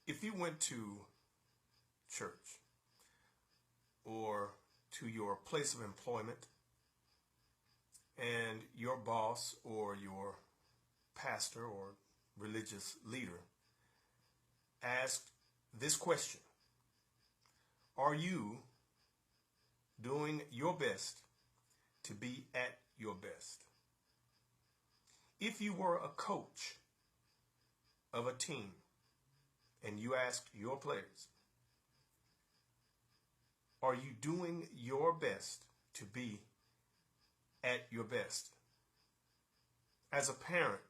If you went to church or to your place of employment and your boss or your pastor or religious leader asked this question, are you doing your best to be at your best? If you were a coach of a team and you asked your players, are you doing your best to be at your best? As a parent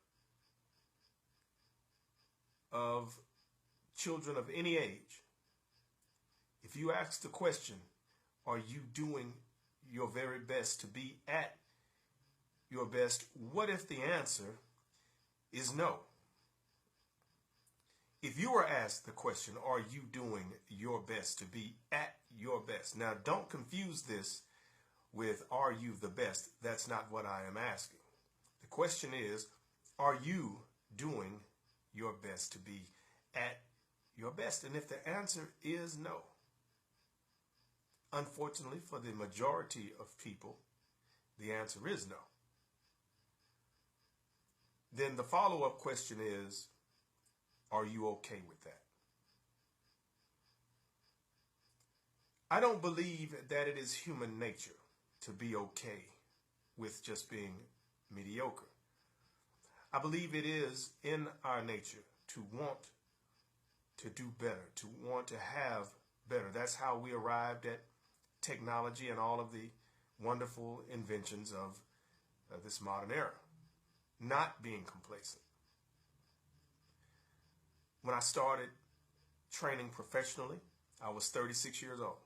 of children of any age, if you ask the question, are you doing your very best to be at your best? What if the answer is no? If you were asked the question, are you doing your best to be at your best? Now, don't confuse this with, are you the best? That's not what I am asking. The question is, are you doing your best to be at your best? And if the answer is no, unfortunately for the majority of people, the answer is no. Then the follow-up question is, are you okay with that? I don't believe that it is human nature to be okay with just being mediocre. I believe it is in our nature to want to do better, to want to have better. That's how we arrived at technology and all of the wonderful inventions of this modern era. Not being complacent. When I started training professionally, I was 36 years old.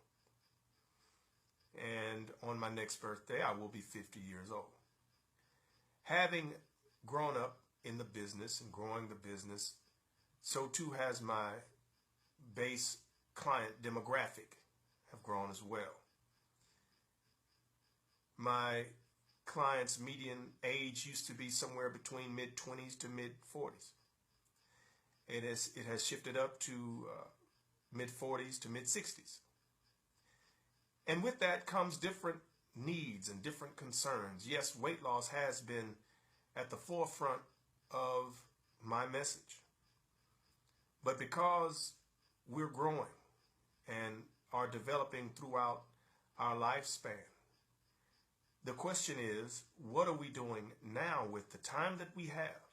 And on my next birthday, I will be 50 years old. Having grown up in the business and growing the business, so too has my base client demographic have grown as well. My clients' median age used to be somewhere between mid-20s to mid-40s. It has shifted up to mid-40s to mid-60s. And with that comes different needs and different concerns. Yes, weight loss has been at the forefront of my message. But because we're growing and are developing throughout our lifespan, the question is, what are we doing now with the time that we have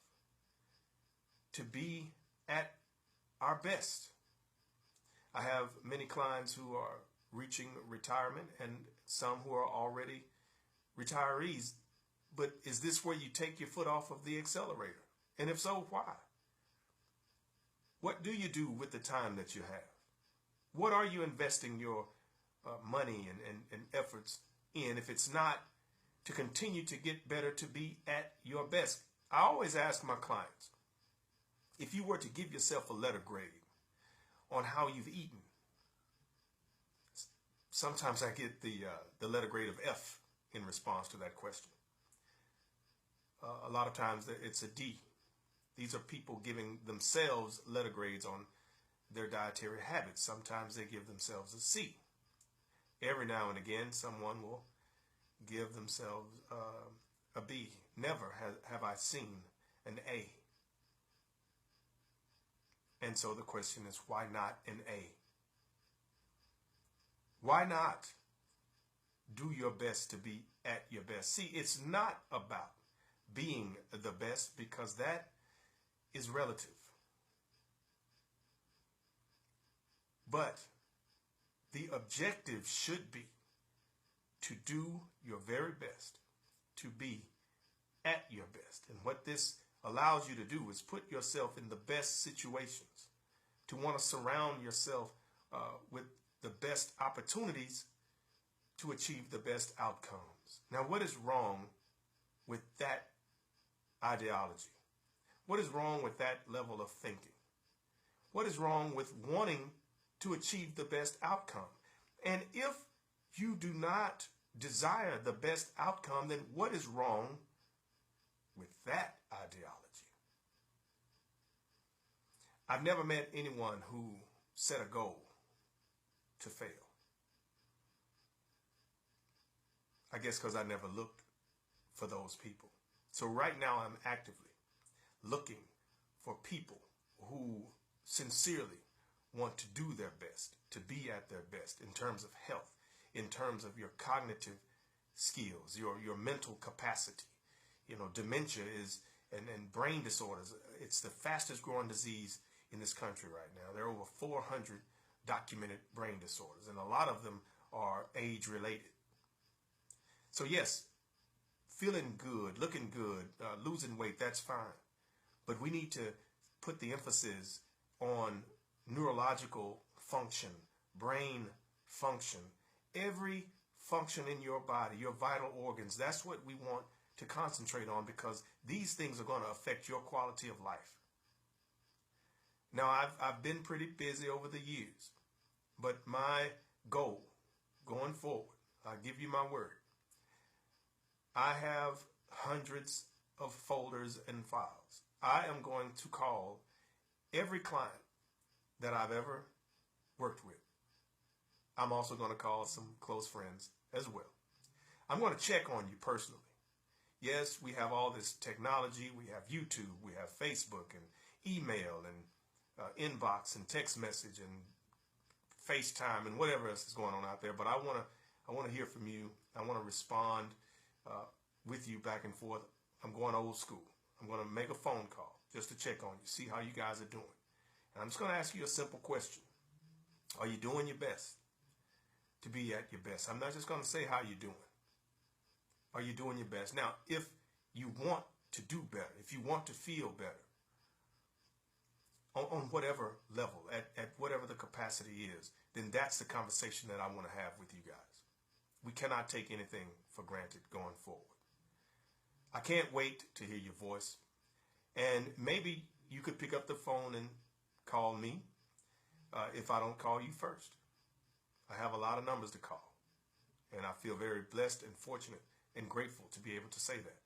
to be at our best? I have many clients who are reaching retirement and some who are already retirees. But is this where you take your foot off of the accelerator? And if so, why? What do you do with the time that you have? What are you investing your money and efforts in if it's not to continue to get better, to be at your best? I always ask my clients, if you were to give yourself a letter grade on how you've eaten, sometimes I get the letter grade of F in response to that question. A lot of times it's a D. These are people giving themselves letter grades on their dietary habits. Sometimes they give themselves a C. Every now and again, someone will give themselves a B. Never have I seen an A. And so the question is, why not an A? Why not do your best to be at your best? See, it's not about being the best, because that is relative. But the objective should be to do your very best to be at your best. And what this allows you to do is put yourself in the best situations, to want to surround yourself with the best opportunities to achieve the best outcomes. Now, what is wrong with that ideology? What is wrong with that level of thinking? What is wrong with wanting to achieve the best outcome? And if you do not desire the best outcome, then what is wrong with that ideology? I've never met anyone who set a goal to fail. I guess because I never looked for those people. So right now I'm actively looking for people who sincerely want to do their best, to be at their best in terms of health, in terms of your cognitive skills, your mental capacity. You know, dementia is, and brain disorders, it's the fastest growing disease in this country right now. There are over 400 documented brain disorders, and a lot of them are age related. So yes, feeling good, looking good, losing weight, that's fine. But we need to put the emphasis on neurological function, brain function, every function in your body, your vital organs. That's what we want to concentrate on, because these things are going to affect your quality of life. Now, I've been pretty busy over the years, but my goal going forward, I'll give you my word, I have hundreds of folders and files. I am going to call every client that I've ever worked with. I'm also going to call some close friends as well. I'm going to check on you personally. Yes, we have all this technology. We have YouTube, we have Facebook and email and inbox and text message and FaceTime and whatever else is going on out there. But I want to hear from you. I want to respond with you back and forth. I'm going old school. I'm going to make a phone call just to check on you, see how you guys are doing. And I'm just going to ask you a simple question. Are you doing your best to be at your best? I'm not just going to say how you're doing. Are you doing your best? Now, if you want to do better, if you want to feel better, on whatever level, at whatever the capacity is, then that's the conversation that I want to have with you guys. We cannot take anything for granted going forward. I can't wait to hear your voice. And maybe you could pick up the phone and call me if I don't call you first. I have a lot of numbers to call. And I feel very blessed and fortunate and grateful to be able to say that.